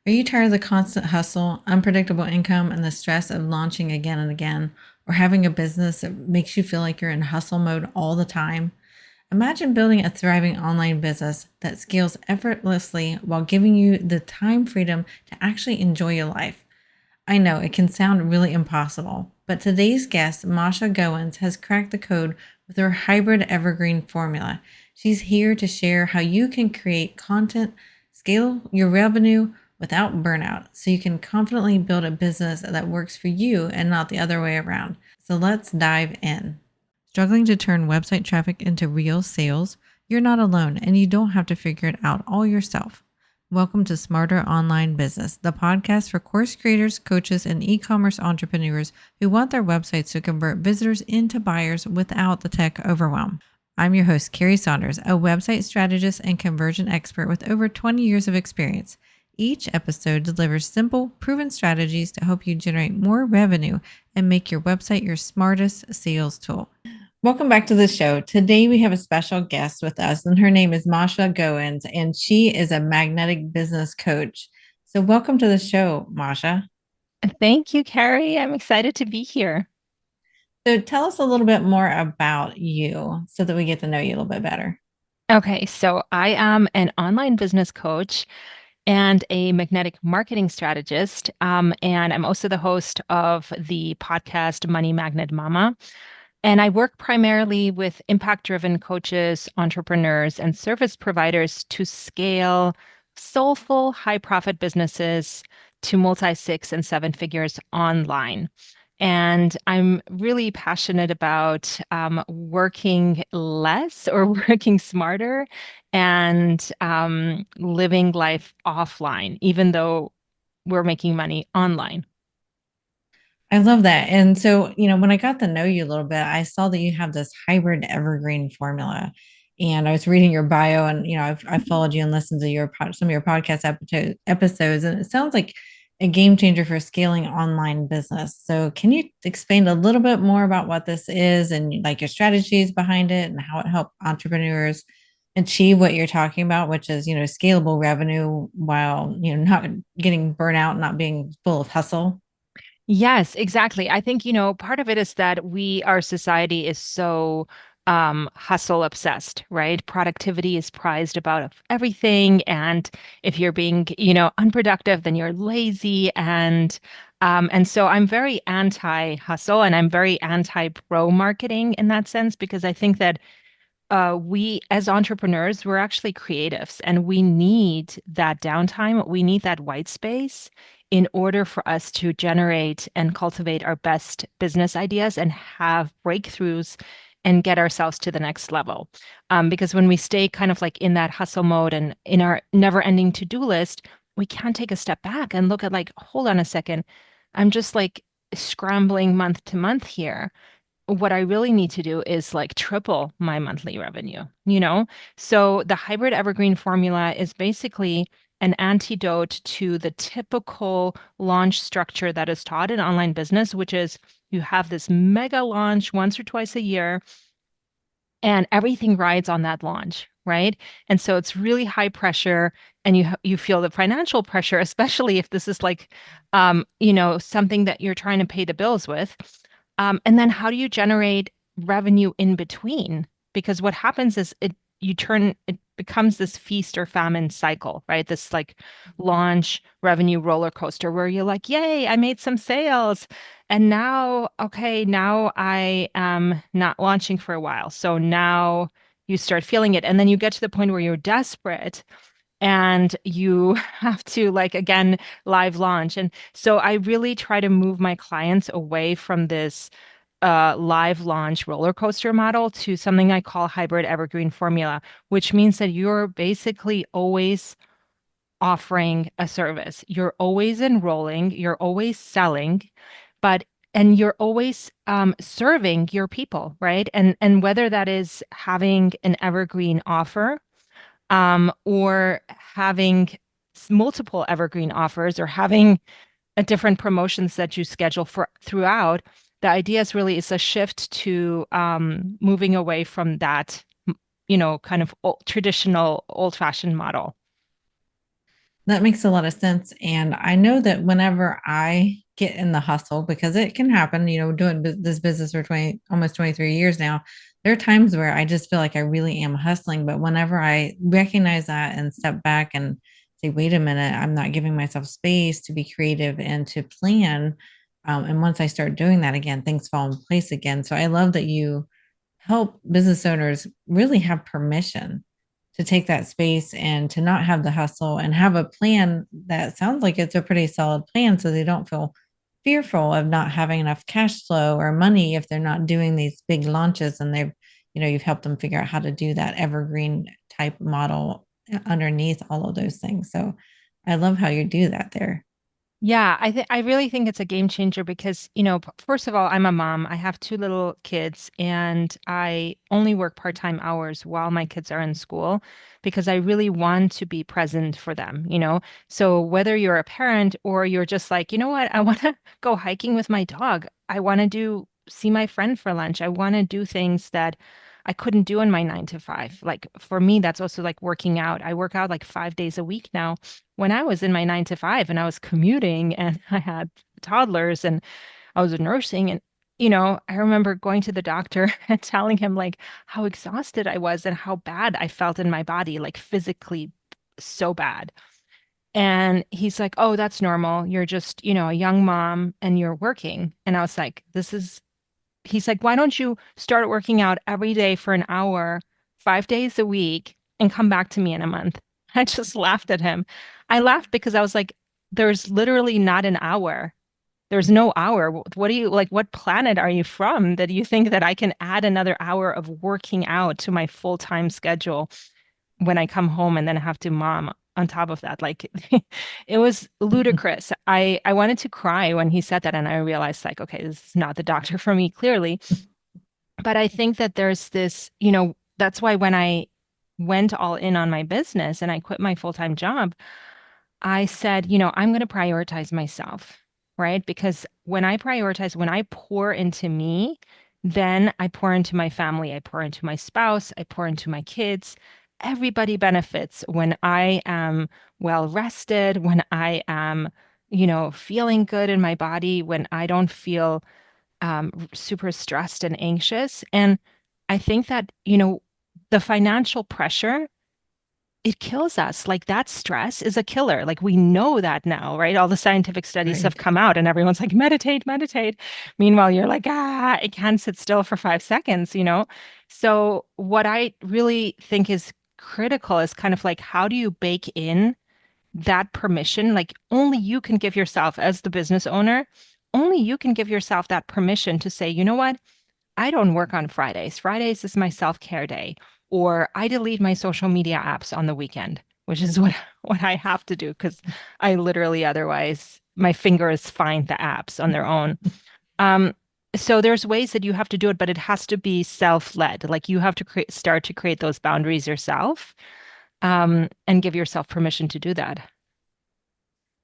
Are you tired of the constant hustle, unpredictable income, and the stress of launching again and again, or having a business that makes you feel like you're in hustle mode all the time? Imagine building a thriving online business that scales effortlessly while giving you the time freedom to actually enjoy your life. I know it can sound really impossible, but today's guest, Masha Goins, has cracked the code with her Hybrid Evergreen Formula. She's here to share how you can create content, scale your revenue without burnout, so you can confidently build a business that works for you and not the other way around. So let's dive in. Struggling to turn website traffic into real sales? You're not alone, and you don't have to figure it out all yourself. Welcome to Smarter Online Business, the podcast for course creators, coaches, and e-commerce entrepreneurs who want their websites to convert visitors into buyers without the tech overwhelm. I'm your host, Carrie Saunders, a website strategist and conversion expert with over 20 years of experience. Each episode delivers simple, proven strategies to help you generate more revenue and make your website your smartest sales tool. Welcome back to the show. Today we have a special guest with us, and her name is Masha Goins, and she is a magnetic business coach. So, welcome to the show, Masha. Thank you, Carrie. I'm excited to be here. So, tell us a little bit more about you so that we get to know you a little bit better. Okay, so I am an online business coach and a magnetic marketing strategist. And I'm also the host of the podcast Money Magnet Mama. And I work primarily with impact-driven coaches, entrepreneurs, and service providers to scale soulful, high-profit businesses to multi-six and seven figures online. And I'm really passionate about working less or working smarter and living life offline, even though we're making money online. I love that. And so, when I got to know you a little bit, I saw that you have this hybrid evergreen formula. And I was reading your bio, and I followed you and listened to some of your podcast episodes, and it sounds like a game changer for scaling online business. So, can you explain a little bit more about what this is and like your strategies behind it and how it helped entrepreneurs achieve what you're talking about, which is scalable revenue while not getting burnout, not being full of hustle? Yes, exactly. I think, part of it is that our society is so hustle obsessed, right? Productivity is prized above everything. And if you're being, unproductive, then you're lazy. And so I'm very anti-hustle and I'm very anti-pro marketing in that sense, because I think that we as entrepreneurs, we're actually creatives and we need that downtime. We need that white space in order for us to generate and cultivate our best business ideas and have breakthroughs and get ourselves to the next level. Because when we stay kind of like in that hustle mode and in our never-ending to-do list, we can't take a step back and look at like, hold on a second, I'm just like scrambling month to month here. What I really need to do is like triple my monthly revenue, you know? So the hybrid evergreen formula is basically an antidote to the typical launch structure that is taught in online business, which is you have this mega launch once or twice a year and everything rides on that launch, right? And so it's really high pressure and you feel the financial pressure, especially if this is like something that you're trying to pay the bills with. And then how do you generate revenue in between? Because what happens is it becomes this feast or famine cycle, right? This like launch revenue roller coaster where you're like, yay, I made some sales. And now, okay, now I am not launching for a while. So now you start feeling it. And then you get to the point where you're desperate and you have to like again live launch. And so I really try to move my clients away from this live launch roller coaster model to something I call hybrid evergreen formula, which means that you're basically always offering a service. You're always enrolling, you're always selling, but and you're always serving your people, right? And whether that is having an evergreen offer or having multiple evergreen offers or having a different promotions that you schedule for throughout, the idea is really is a shift to moving away from that, kind of traditional old-fashioned model. That makes a lot of sense. And I know that whenever I get in the hustle, because it can happen, doing this business for 20, almost 23 years now, there are times where I just feel like I really am hustling. But whenever I recognize that and step back and say, wait a minute, I'm not giving myself space to be creative and to plan. And once I start doing that again, things fall in place again. So I love that you help business owners really have permission to take that space and to not have the hustle and have a plan that sounds like it's a pretty solid plan so they don't feel fearful of not having enough cash flow or money if they're not doing these big launches and you've helped them figure out how to do that evergreen type model underneath all of those things. So I love how you do that there. Yeah, I really think it's a game changer because, first of all, I'm a mom. I have two little kids and I only work part-time hours while my kids are in school because I really want to be present for them. So whether you're a parent or you're just like, you know what, I want to go hiking with my dog. I want to do see my friend for lunch. I want to do things that I couldn't do in my 9 to 5. Like for me, that's also like working out. I work out like 5 days a week now when I was in my 9 to 5 and I was commuting and I had toddlers and I was nursing and I remember going to the doctor and telling him like how exhausted I was and how bad I felt in my body, like physically so bad. And he's like, "Oh, that's normal. You're just, a young mom and you're working." And I was like, he's like, "Why don't you start working out every day for an hour, 5 days a week, and come back to me in a month?" I just laughed at him. I laughed because I was like, there's literally not an hour. There's no hour. What do you like? What planet are you from that you think that I can add another hour of working out to my full-time schedule when I come home and then have to mom on top of that? Like it was ludicrous. I wanted to cry when he said that and I realized like, okay, this is not the doctor for me, clearly. But I think that there's this, that's why when I went all in on my business and I quit my full-time job, I said, I'm going to prioritize myself, right? Because when I pour into me, then I pour into my family, I pour into my spouse, I pour into my kids. Everybody benefits when I am well rested, when I am, feeling good in my body, when I don't feel super stressed and anxious. And I think that, the financial pressure, it kills us. Like that stress is a killer. Like we know that now, right? All the scientific studies have Right. come out and everyone's like, meditate, meditate. Meanwhile, you're like, I can't sit still for 5 seconds. So what I really think is critical is kind of like, how do you bake in that permission? Like only you can give yourself as the business owner, only you can give yourself that permission to say, you know what? I don't work on Fridays. Fridays is my self-care day. Or I delete my social media apps on the weekend, which is what I have to do because I literally otherwise my fingers find the apps on their own. Um, so there's ways that you have to do it, but it has to be self-led. Like you have to start to create those boundaries yourself, and give yourself permission to do that.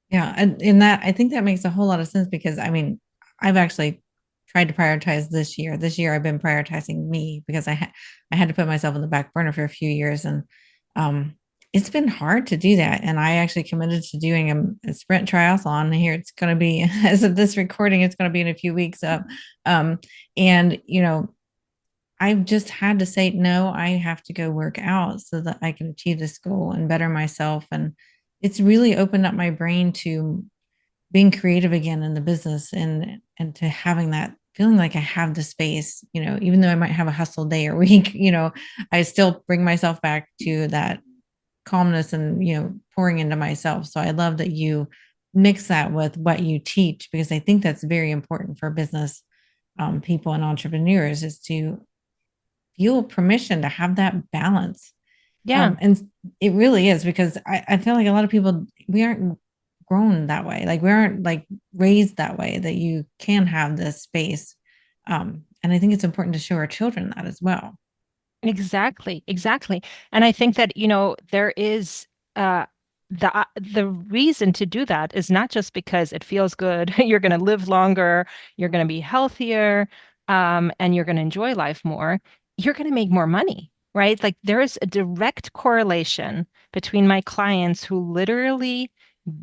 Yeah, and in that I think that makes a whole lot of sense because I mean, I've actually tried to prioritize this year. This year I've been prioritizing me because I had to put myself on the back burner for a few years and um it's been hard to do that. And I actually committed to doing a sprint triathlon. Here it's going to be as of this recording, it's going to be in a few weeks up. Um, and I've just had to say, no, I have to go work out so that I can achieve this goal and better myself. And it's really opened up my brain to being creative again in the business and to having that feeling like I have the space, even though I might have a hustle day or week, I still bring myself back to that calmness and, pouring into myself. So I love that you mix that with what you teach because I think that's very important for business people and entrepreneurs is to feel permission to have that balance. Yeah. And it really is because I feel like a lot of people, we aren't grown that way. Like we aren't like raised that way that you can have this space. And I think it's important to show our children that as well. Exactly, exactly. And I think that, there is the reason to do that is not just because it feels good, you're going to live longer, you're going to be healthier, and you're going to enjoy life more. You're going to make more money. right? Like there is a direct correlation between my clients who literally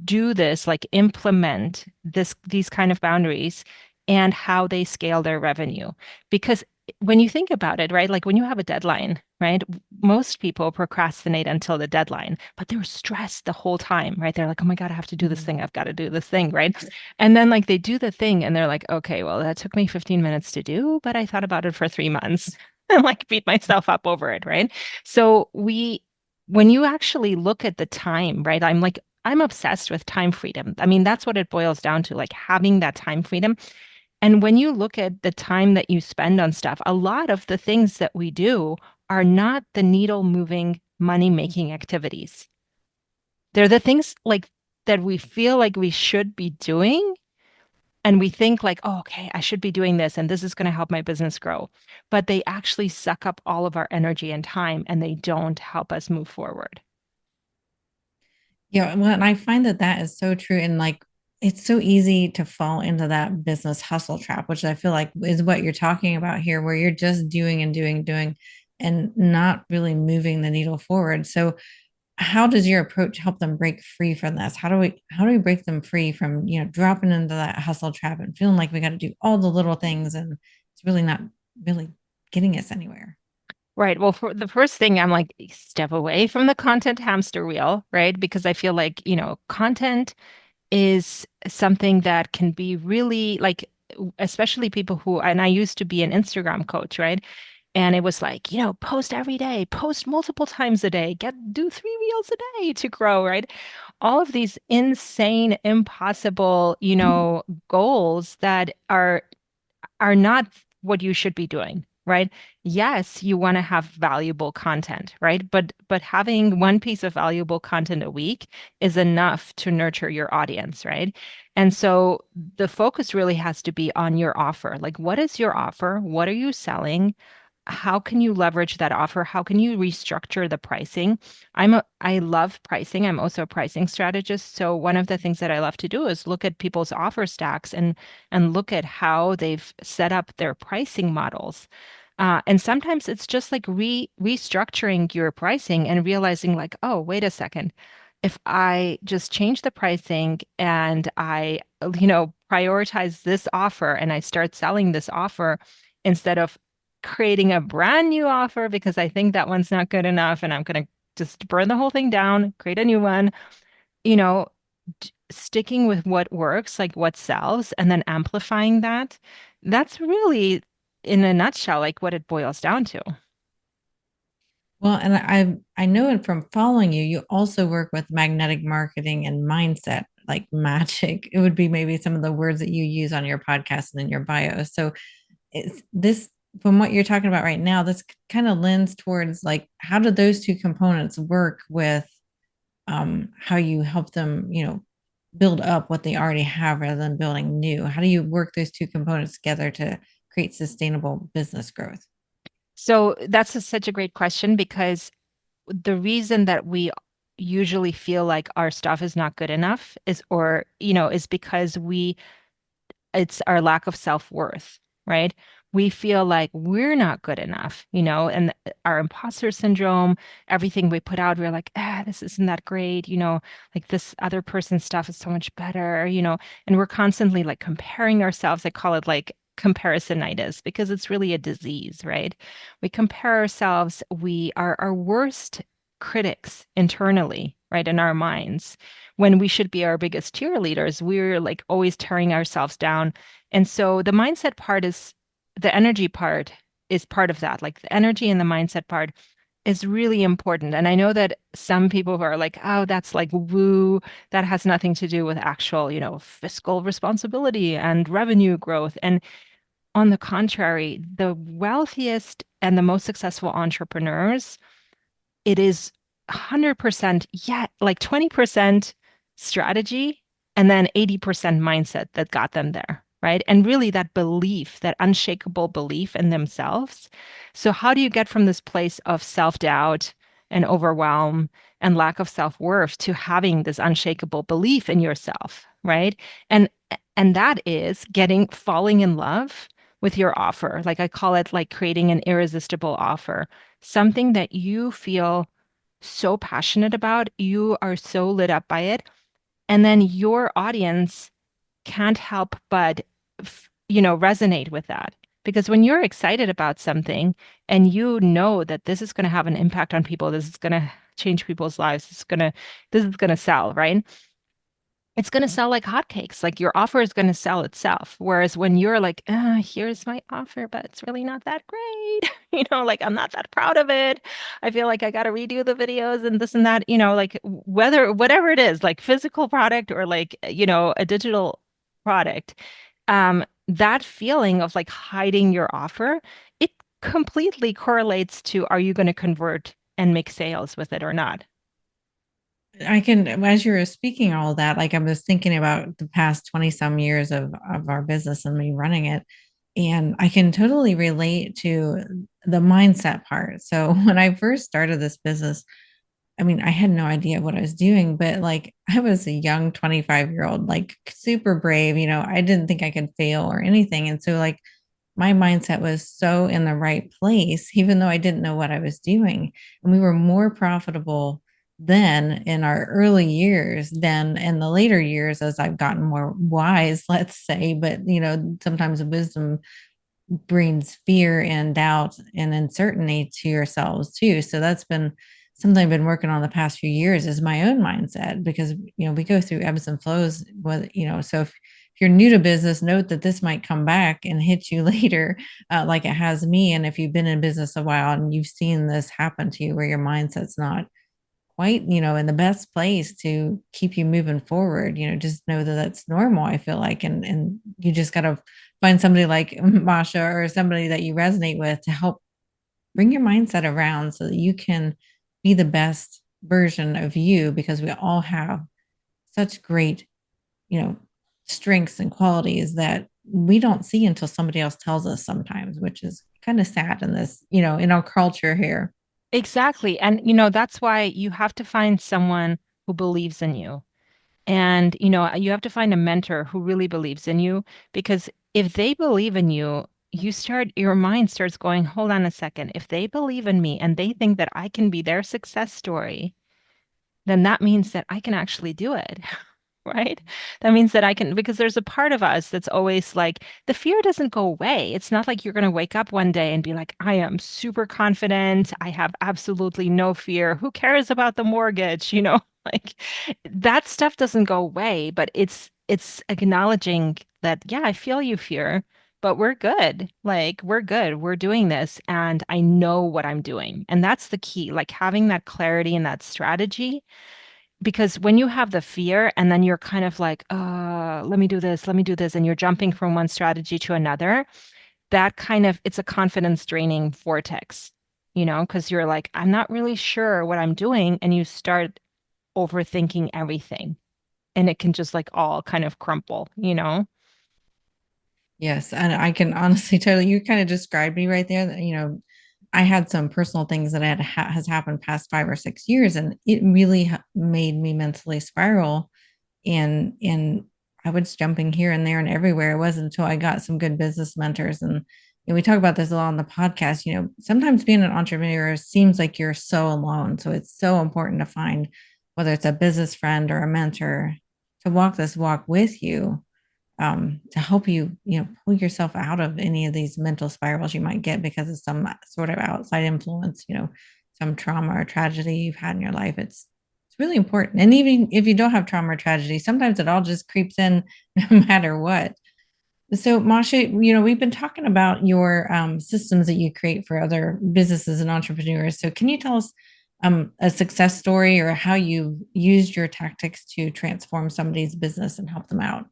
do this, like implement these kind of boundaries and how they scale their revenue. Because when you think about it, right, like when you have a deadline, right, most people procrastinate until the deadline, but they're stressed the whole time, right? They're like, oh my God, I have to do this Mhm. thing. I've got to do this thing, right? And then like they do the thing and they're like, okay, well, that took me 15 minutes to do, but I thought about it for 3 months and like beat myself up over it, right? So when you actually look at the time, right? I'm obsessed with time freedom. I mean, that's what it boils down to, like having that time freedom. And when you look at the time that you spend on stuff, a lot of the things that we do are not the needle moving, money making activities. They're the things like that we feel like we should be doing. And we think like, oh, okay, I should be doing this and this is going to help my business grow. But they actually suck up all of our energy and time and they don't help us move forward. Yeah, well, and I find that that is so true. And like, it's so easy to fall into that business hustle trap, which I feel like is what you're talking about here, where you're just doing and doing and doing and not really moving the needle forward. So, how does your approach help them break free from this? How do we break them free from, dropping into that hustle trap and feeling like we got to do all the little things and it's really not really getting us anywhere? Right. Well, for the first thing, I'm like, step away from the content hamster wheel, right? Because I feel like, content is something that can be really like, especially people who, and I used to be an Instagram coach, right? And it was like, post every day, post multiple times a day, do 3 reels a day to grow, right? All of these insane, impossible, goals that are not what you should be doing, right? Yes, you want to have valuable content, right? But having one piece of valuable content a week is enough to nurture your audience, right? And so the focus really has to be on your offer. Like, what is your offer? What are you selling? How can you leverage that offer? How can you restructure the pricing? I love pricing. I'm also a pricing strategist. So one of the things that I love to do is look at people's offer stacks and look at how they've set up their pricing models. And sometimes it's just like restructuring your pricing and realizing like, oh, wait a second. If I just change the pricing and I, prioritize this offer and I start selling this offer instead of creating a brand new offer because I think that one's not good enough and I'm going to just burn the whole thing down, create a new one, you know, sticking with what works, like what sells, and then amplifying that. That's really, in a nutshell, like what it boils down to. Well, and I know it from following you. You also work with magnetic marketing and mindset, like magic. It would be maybe some of the words that you use on your podcast and in your bio. So it's this from what you're talking about right now, this kind of lends towards like how do those two components work with how you help them, build up what they already have rather than building new? How do you work those two components together to create sustainable business growth? So that's such a great question because the reason that we usually feel like our stuff is not good enough is because it's our lack of self-worth, right? We feel like we're not good enough, and our imposter syndrome, everything we put out, we're like, this isn't that great, like this other person's stuff is so much better, and we're constantly like comparing ourselves. I call it like comparisonitis because it's really a disease, right? We compare ourselves, we are our worst critics internally, right, in our minds when we should be our biggest cheerleaders. We're like always tearing ourselves down. And so the energy part is part of that. Like the energy and the mindset part is really important. And I know that some people are like, oh, that's like woo, that has nothing to do with actual, fiscal responsibility and revenue growth. And on the contrary, the wealthiest and the most successful entrepreneurs, it is 100%, yeah, like 20% strategy and then 80% mindset that got them there, right? And really that belief, that unshakable belief in themselves. So how do you get from this place of self-doubt and overwhelm and lack of self-worth to having this unshakable belief in yourself, right? And and that is falling in love with your offer. Like I call it like creating an irresistible offer something that you feel so passionate about, you are so lit up by it, and then your audience can't help but resonate with that. Because when you're excited about something and you know that this is going to have an impact on people, this is going to change people's lives, this is going to sell, right? It's going to sell like hotcakes. Like your offer is going to sell itself. Whereas when you're like, here's my offer, but it's really not that great. Like I'm not that proud of it. I feel like I got to redo the videos and this and that, like whatever it is, like physical product or like, a digital product, that feeling of like hiding your offer, it completely correlates to are you going to convert and make sales with it or not? I can, as you were speaking all that, like I was thinking about the past 20 some years of our business and me running it. And I can totally relate to the mindset part. So when I first started this business, I mean, I had no idea what I was doing, but like I was a young 25-year-old, like super brave, I didn't think I could fail or anything. And so like my mindset was so in the right place, even though I didn't know what I was doing. And we were more profitable then in our early years than in the later years as I've gotten more wise, let's say. But, sometimes wisdom brings fear and doubt and uncertainty to yourselves too. So that's been something I've been working on the past few years is my own mindset because we go through ebbs and flows with so if you're new to business, note that this might come back and hit you later, like it has me. And if you've been in business a while and you've seen this happen to you where your mindset's not quite, in the best place to keep you moving forward, just know that that's normal, I feel like. And you just got to find somebody like Masha or somebody that you resonate with to help bring your mindset around so that you can be the best version of you because we all have such great, you know, strengths and qualities that we don't see until somebody else tells us sometimes, which is kind of sad in this, in our culture here. Exactly. And, that's why you have to find someone who believes in you. And, you have to find a mentor who really believes in you because if they believe in you, your mind starts going, hold on a second. If they believe in me and they think that I can be their success story, then that means that I can actually do it. Right? That means that I can, because there's a part of us that's always like, the fear doesn't go away. It's not like you're going to wake up one day and be like, I am super confident. I have absolutely no fear. Who cares about the mortgage? Like that stuff doesn't go away, but it's acknowledging that, yeah, I feel you fear, but we're good. Like we're good. We're doing this and I know what I'm doing. And that's the key, like having that clarity and that strategy because when you have the fear and then you're kind of like, let me do this, and you're jumping from one strategy to another, that kind of, it's a confidence draining vortex, because you're like, I'm not really sure what I'm doing. And you start overthinking everything and it can just like all kind of crumple. Yes, and I can honestly tell you, you kind of described me right there. I had some personal things that has happened past 5 or 6 years, and it really made me mentally spiral. And I was jumping here and there and everywhere. It wasn't until I got some good business mentors, and we talk about this a lot on the podcast. Sometimes being an entrepreneur seems like you're so alone. So it's so important to find whether it's a business friend or a mentor to walk this walk with you, to help you, pull yourself out of any of these mental spirals you might get because of some sort of outside influence, some trauma or tragedy you've had in your life. It's really important. And even if you don't have trauma or tragedy, sometimes it all just creeps in no matter what. So, Masha, we've been talking about your systems that you create for other businesses and entrepreneurs. So, can you tell us a success story or how you used your tactics to transform somebody's business and help them out?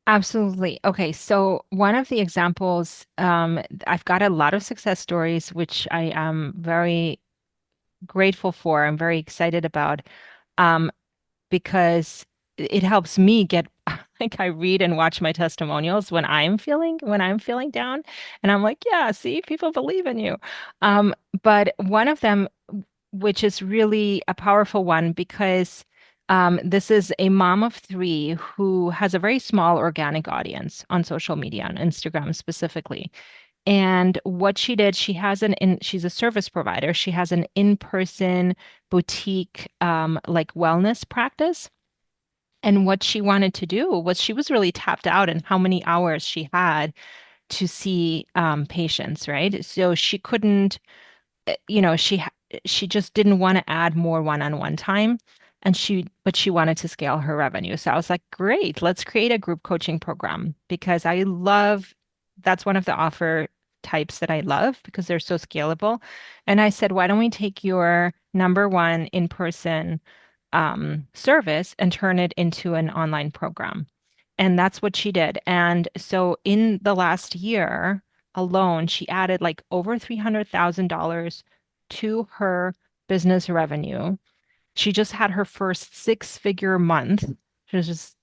Absolutely. Okay, so one of the examples, I've got a lot of success stories, which I am very grateful for. I'm very excited about. Um, because it helps me get like I read and watch my testimonials when I'm feeling down and I'm like, yeah, see, people believe in you. But one of them, which is really a powerful one because this is a mom of three who has a very small organic audience on social media, on Instagram specifically. And what she did, she's a service provider. She has an in-person boutique like wellness practice. And what she wanted to do was she was really tapped out in how many hours she had to see patients, right? So she couldn't, you know, she just didn't want to add more one-on-one time, and but she wanted to scale her revenue. So I was like, great, let's create a group coaching program because that's one of the offer types that I love because they're so scalable. And I said, why don't we take your number one in-person service and turn it into an online program? And that's what she did. And so in the last year alone, she added like over $300,000 to her business revenue. She just had her first six-figure month. She was just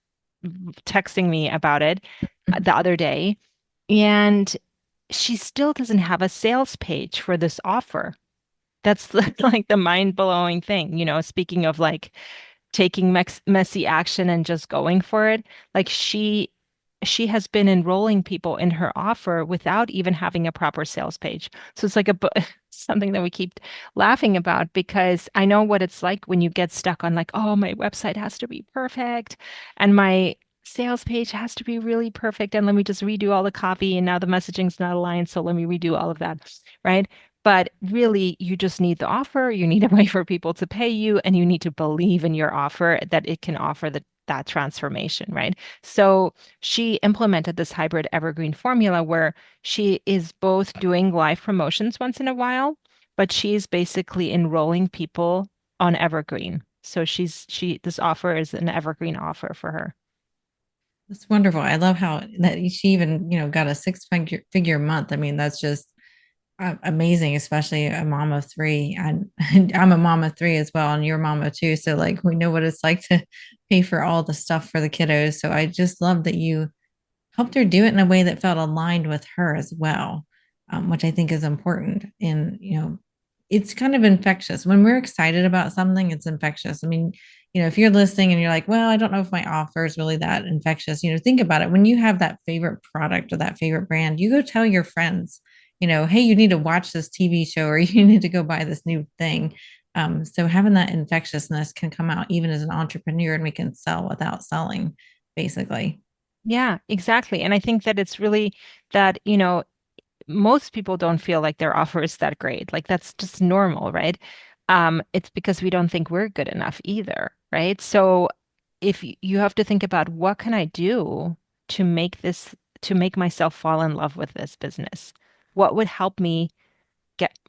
texting me about it the other day. And she still doesn't have a sales page for this offer. That's like the mind-blowing thing, speaking of like taking messy action and just going for it. Like she has been enrolling people in her offer without even having a proper sales page. So it's like something that we keep laughing about because I know what it's like when you get stuck on like, oh, my website has to be perfect and my sales page has to be really perfect and let me just redo all the copy and now the messaging's not aligned, so let me redo all of that, right? But really, you just need the offer. You need a way for people to pay you, and you need to believe in your offer that it can offer that transformation, right? So she implemented this hybrid evergreen formula where she is both doing live promotions once in a while, but she's basically enrolling people on evergreen. So this offer is an evergreen offer for her. That's wonderful. I love how that she even, got a six figure month. I mean, that's just amazing, especially a mom of three. And I'm a mom of three as well, and you're a mom of two. So like we know what it's like to pay for all the stuff for the kiddos. So I just love that you helped her do it in a way that felt aligned with her as well, which I think is important. And, it's kind of infectious. When we're excited about something, it's infectious. I mean, if you're listening and you're like, well, I don't know if my offer is really that infectious, think about it. When you have that favorite product or that favorite brand, you go tell your friends, hey, you need to watch this TV show or you need to go buy this new thing. So having that infectiousness can come out even as an entrepreneur and we can sell without selling, basically. Yeah, exactly. And I think that it's really that, most people don't feel like their offer is that great. Like that's just normal, right? It's because we don't think we're good enough either, right? So if you have to think about what can I do to to make myself fall in love with this business? What would help me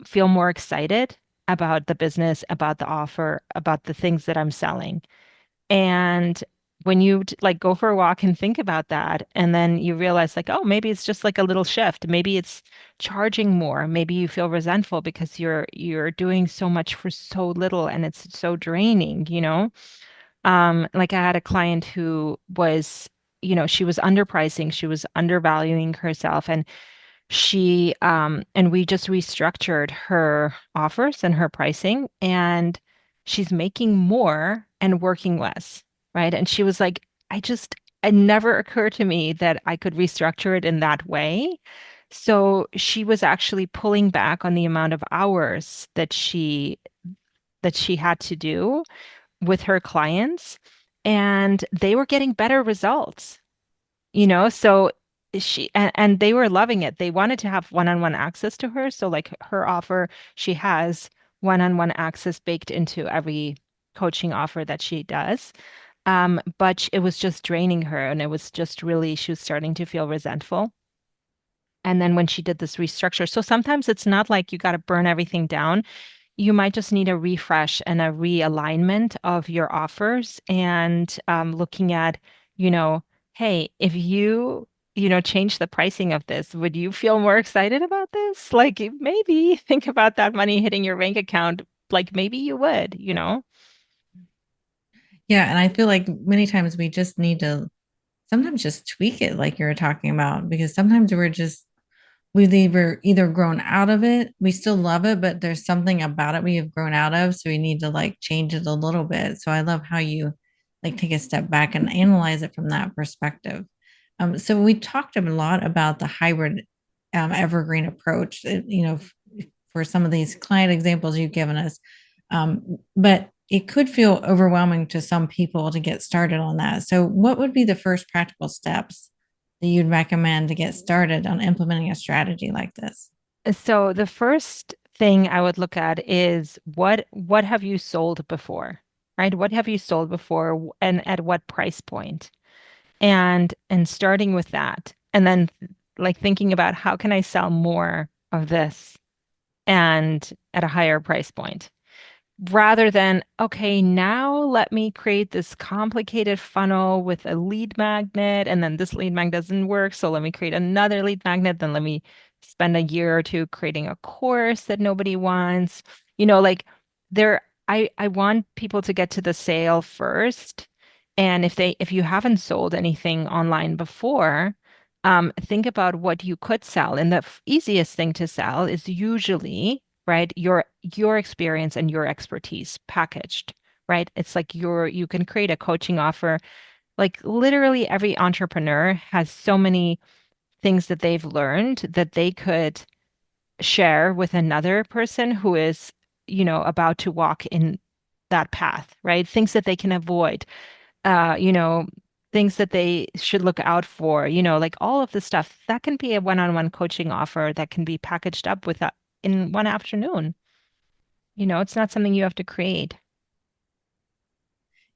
feel more excited about the business, about the offer, about the things that I'm selling? And when you like go for a walk and think about that, and then you realize like, oh, maybe it's just like a little shift. Maybe it's charging more. Maybe you feel resentful because you're doing so much for so little and it's so draining, like I had a client who was, she was underpricing, she was undervaluing herself, and and we just restructured her offers and her pricing, and she's making more and working less, right? And she was like, it never occurred to me that I could restructure it in that way. So she was actually pulling back on the amount of hours that she had to do with her clients, and they were getting better results, so and they were loving it. They wanted to have one-on-one access to her. So like her offer, she has one-on-one access baked into every coaching offer that she does. But it was just draining her and it was just really, she was starting to feel resentful. And then when she did this restructure, so sometimes it's not like you got to burn everything down. You might just need a refresh and a realignment of your offers and looking at, you know, hey, if change the pricing of this, would you feel more excited about this? Like maybe think about that money hitting your bank account. Like maybe you would. Yeah, and I feel like many times we just need to sometimes just tweak it like you were talking about because sometimes we've either grown out of it, we still love it, but there's something about it we have grown out of, so we need to like change it a little bit. So I love how you like take a step back and analyze it from that perspective. So we talked a lot about the hybrid evergreen approach, for some of these client examples you've given us. But it could feel overwhelming to some people to get started on that. So, what would be the first practical steps that you'd recommend to get started on implementing a strategy like this? So the first thing I would look at is what have you sold before, right? What have you sold before and at what price point? And starting with that, and then like thinking about how can I sell more of this and at a higher price point, rather than, okay, now let me create this complicated funnel with a lead magnet, and then this lead magnet doesn't work. So let me create another lead magnet. Then let me spend a year or two creating a course that nobody wants. Like there, I want people to get to the sale first. And if you haven't sold anything online before, think about what you could sell. And the easiest thing to sell is usually, right, your experience and your expertise packaged, right? It's like you can create a coaching offer. Like literally every entrepreneur has so many things that they've learned that they could share with another person who is, about to walk in that path, right? Things that they can avoid, uh, you know, things that they should look out for, like all of the stuff that can be a one-on-one coaching offer that can be packaged up with that in one afternoon. It's not something you have to create.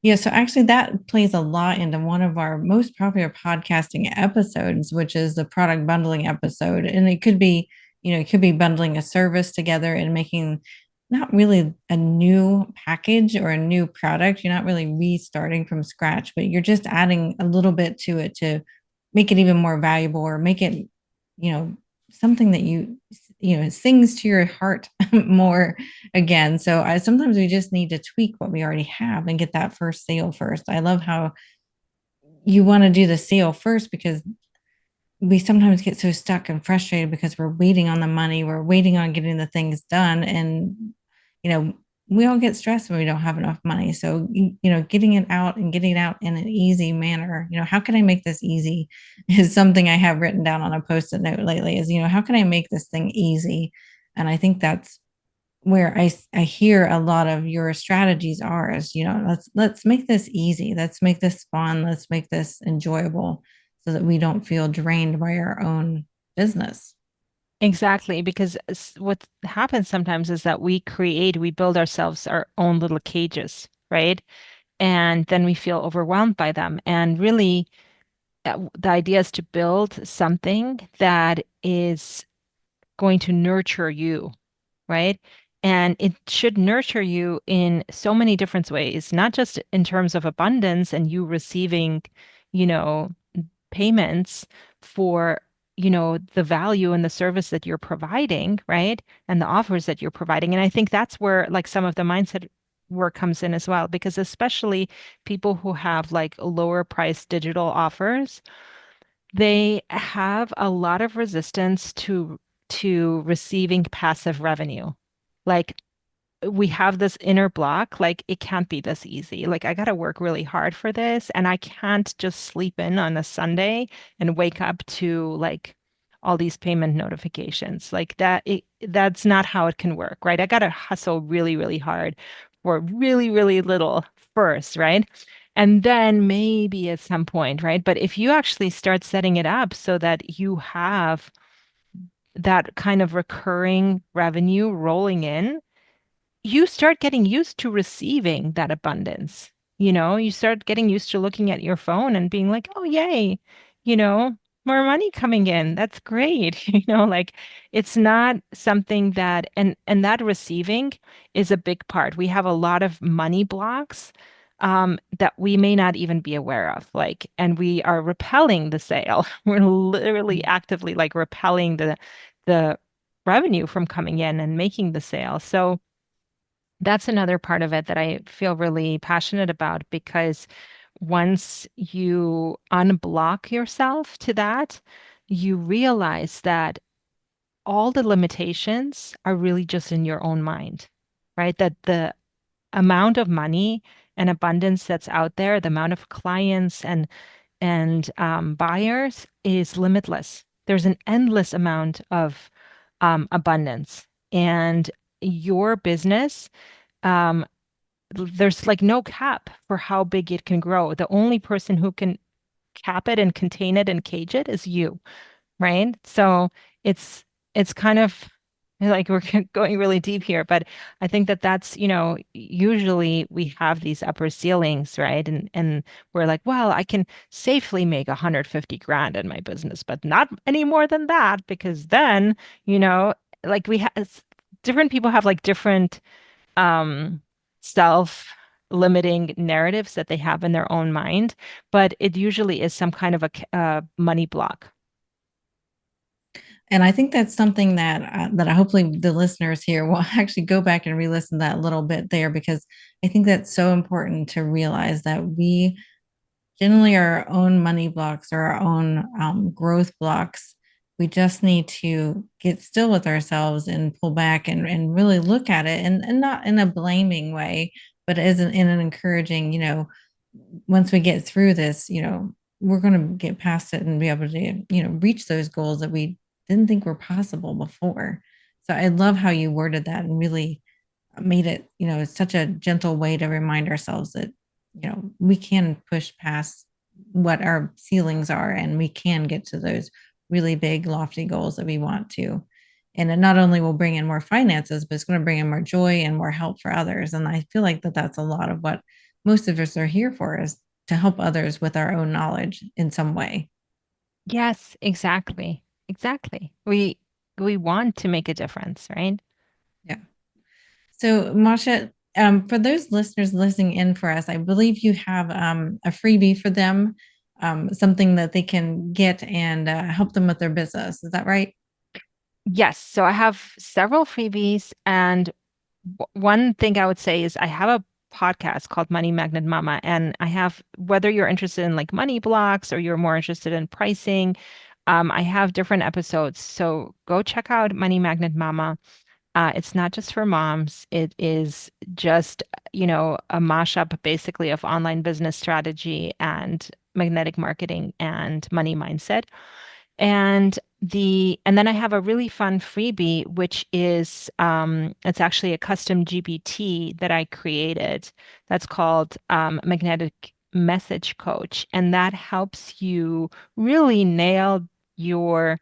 Yeah, so actually, that plays a lot into one of our most popular podcasting episodes, which is the product bundling episode. And it could be bundling a service together and making not really a new package or a new product. You're not really restarting from scratch, but you're just adding a little bit to it to make it even more valuable or make it, you know, something that sings to your heart more again. So I sometimes we just need to tweak what we already have and get that first sale first. I love how you want to do the sale first because we sometimes get so stuck and frustrated because we're waiting on the money, we're waiting on getting the things done. And, you know, we all get stressed when we don't have enough money. So, getting it out and getting it out in an easy manner, how can I make this easy is something I have written down on a post-it note lately is, how can I make this thing easy? And I think that's where I hear a lot of your strategies are is, let's make this easy. Let's make this fun. Let's make this enjoyable so that we don't feel drained by our own business. Exactly, because what happens sometimes is that we build ourselves our own little cages, right? And then we feel overwhelmed by them. And really, the idea is to build something that is going to nurture you, right? And it should nurture you in so many different ways, not just in terms of abundance and you receiving, you know, payments for, the value and the service that you're providing, right? And the offers that you're providing. And I think that's where like some of the mindset work comes in as well, because especially people who have like lower price digital offers, they have a lot of resistance to receiving passive revenue. Like we have this inner block, like it can't be this easy. Like I got to work really hard for this, and I can't just sleep in on a Sunday and wake up to like all these payment notifications. Like that's not how it can work, right? I got to hustle really, really hard for really, really little first, right? And then maybe at some point, right? But if you actually start setting it up so that you have that kind of recurring revenue rolling in, you start getting used to receiving that abundance. You start getting used to looking at your phone and being like, oh, yay, you know, more money coming in. That's great. Like it's not something that, and that receiving is a big part. We have a lot of money blocks that we may not even be aware of. Like, and we are repelling the sale. We're literally actively like repelling the revenue from coming in and making the sale. So that's another part of it that I feel really passionate about because once you unblock yourself to that, you realize that all the limitations are really just in your own mind, right? That the amount of money and abundance that's out there, the amount of clients and buyers is limitless. there's an endless amount of abundance. And your business, um, there's like no cap for how big it can grow. The only person who can cap it and contain it and cage it is you, right? So it's it's kind of like we're going really deep here, but I think that that's, usually we have these upper ceilings, right? And we're like, well, I can safely make 150 grand in my business, but not any more than that because then, you know, like we have different people have like different um self-limiting narratives that they have in their own mind, but it usually is some kind of a money block. And I think that's something that I hopefully the listeners here will actually go back and re-listen to that little bit there, because I think that's so important to realize that we generally are our own money blocks or our own growth blocks. We just need to get still with ourselves and pull back and really look at it, and not in a blaming way, but as in an encouraging, once we get through this, we're going to get past it and be able to, reach those goals that we didn't think were possible before. So I love how you worded that and really made it, such a gentle way to remind ourselves that, we can push past what our ceilings are and we can get to those really big, lofty goals that we want to. And it not only will bring in more finances, but it's going to bring in more joy and more help for others. And I feel like that's a lot of what most of us are here for, is to help others with our own knowledge in some way. Yes, exactly. Exactly. We want to make a difference, right? Yeah. So, Masha, for those listeners listening in for us, I believe you have a freebie for them, something that they can get and help them with their business. Is that right? Yes. So I have several freebies, and one thing I would say is I have a podcast called Money Magnet Mama, and I have, whether you're interested in like money blocks or you're more interested in pricing, I have different episodes. So go check out Money Magnet Mama. It's not just for moms. It is just, a mashup basically of online business strategy and magnetic marketing and money mindset. And then I have a really fun freebie, which is it's actually a custom GPT that I created that's called Magnetic Message Coach. And that helps you really nail your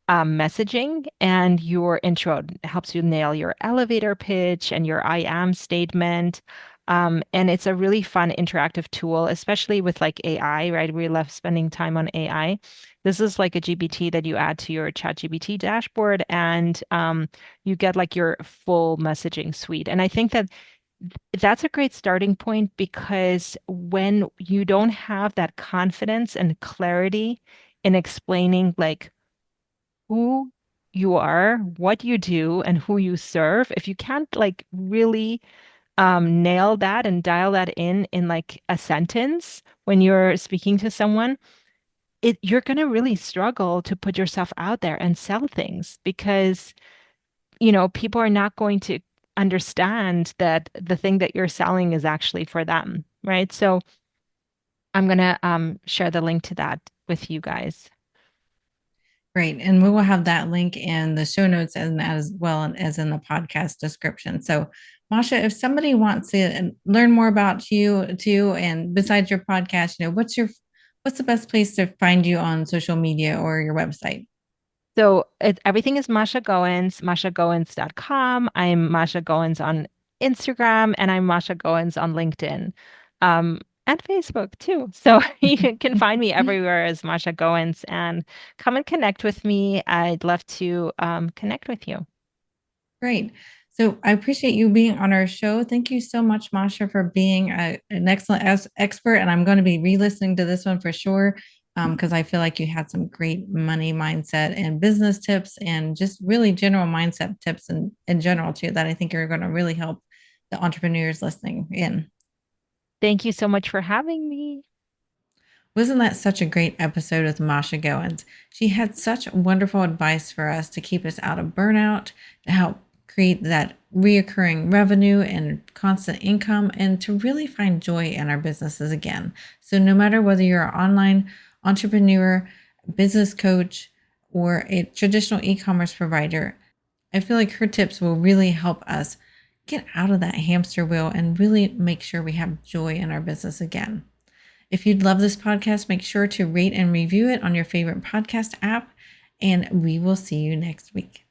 messaging and your intro. It helps you nail your elevator pitch and your I am statement. And it's a really fun interactive tool, especially with like AI, right? We love spending time on AI. This is like a GPT that you add to your ChatGPT dashboard, and you get like your full messaging suite. And I think that that's a great starting point because when you don't have that confidence and clarity in explaining like who you are, what you do, and who you serve, if you can't like really nail that and dial that in like a sentence when you're speaking to someone, you're going to really struggle to put yourself out there and sell things because, people are not going to understand that the thing that you're selling is actually for them, right? So I'm going to share the link to that with you guys. Great. And we will have that link in the show notes and as well as in the podcast description. So, Masha, if somebody wants to learn more about you too, and besides your podcast, what's the best place to find you on social media or your website? So everything is Masha Goins, mashagoins.com. I'm Masha Goins on Instagram, and I'm Masha Goins on LinkedIn, and Facebook too. So you can find me everywhere as Masha Goins and come and connect with me. I'd love to connect with you. Great. So I appreciate you being on our show. Thank you so much, Masha, for being an excellent expert. And I'm going to be re-listening to this one for sure, because I feel like you had some great money mindset and business tips and just really general mindset tips in general too, that I think are going to really help the entrepreneurs listening in. Thank you so much for having me. Wasn't that such a great episode with Masha Goins? She had such wonderful advice for us to keep us out of burnout, to help create that reoccurring revenue and constant income, and to really find joy in our businesses again. So, no matter whether you're an online entrepreneur, business coach, or a traditional e-commerce provider, I feel like her tips will really help us get out of that hamster wheel and really make sure we have joy in our business again. If you'd love this podcast, make sure to rate and review it on your favorite podcast app, and we will see you next week.